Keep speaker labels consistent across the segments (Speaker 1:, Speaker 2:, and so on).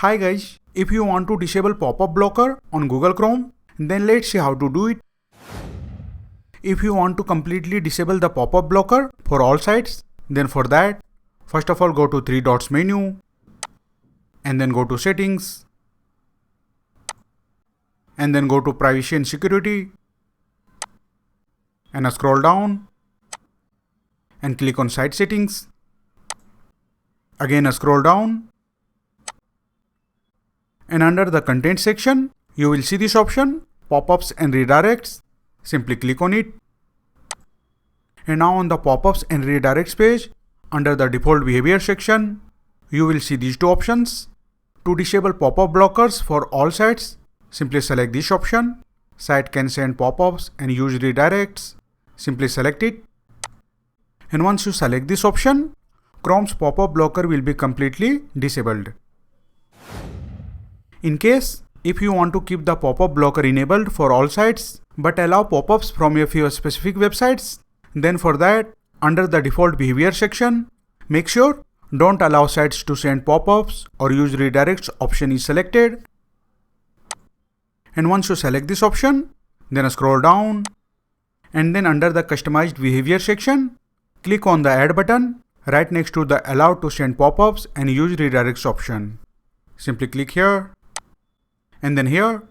Speaker 1: Hi guys, if you want to disable pop-up blocker on Google Chrome, then let's see how to do it. If you want to completely disable the pop-up blocker for all sites, then for that, first of all go to three dots menu and then go to settings and then go to privacy and security and scroll down and click on site settings. Again scroll down. And under the content section, you will see this option, pop-ups and redirects. Simply click on it. And now on the pop-ups and redirects page, under the default behavior section, you will see these two options. To disable pop-up blockers for all sites, simply select this option. Site can send pop-ups and use redirects. Simply select it. And once you select this option, Chrome's pop-up blocker will be completely disabled. In case, if you want to keep the pop-up blocker enabled for all sites, but allow pop-ups from a few specific websites, then for that, under the default behavior section, make sure don't allow sites to send pop-ups or use redirects option is selected. And once you select this option, then scroll down, and then under the customized behavior section, click on the add button right next to the allow to send pop-ups and use redirects option. Simply click here. And then here,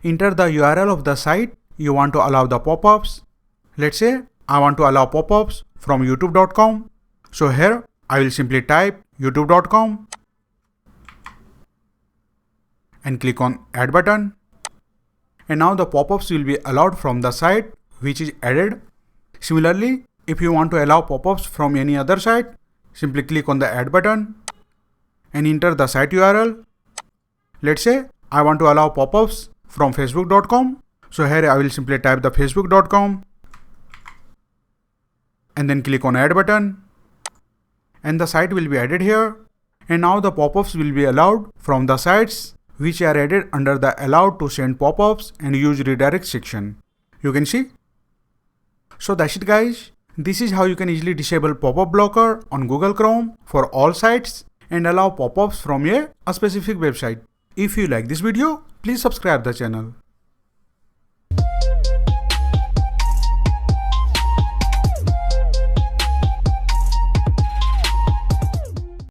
Speaker 1: enter the URL of the site you want to allow the pop-ups. Let's say I want to allow pop-ups from youtube.com. So here I will simply type youtube.com and click on add button. And now the pop-ups will be allowed from the site which is added. Similarly, if you want to allow pop-ups from any other site, simply click on the add button and enter the site URL. Let's say I want to allow pop-ups from facebook.com. So here I will simply type the facebook.com and then click on add button. And the site will be added here. And now the pop-ups will be allowed from the sites which are added under the allowed to send pop-ups and use redirect section. You can see. So that's it guys. This is how you can easily disable pop-up blocker on Google Chrome for all sites and allow pop-ups from a specific website. If you like this video, please subscribe the channel.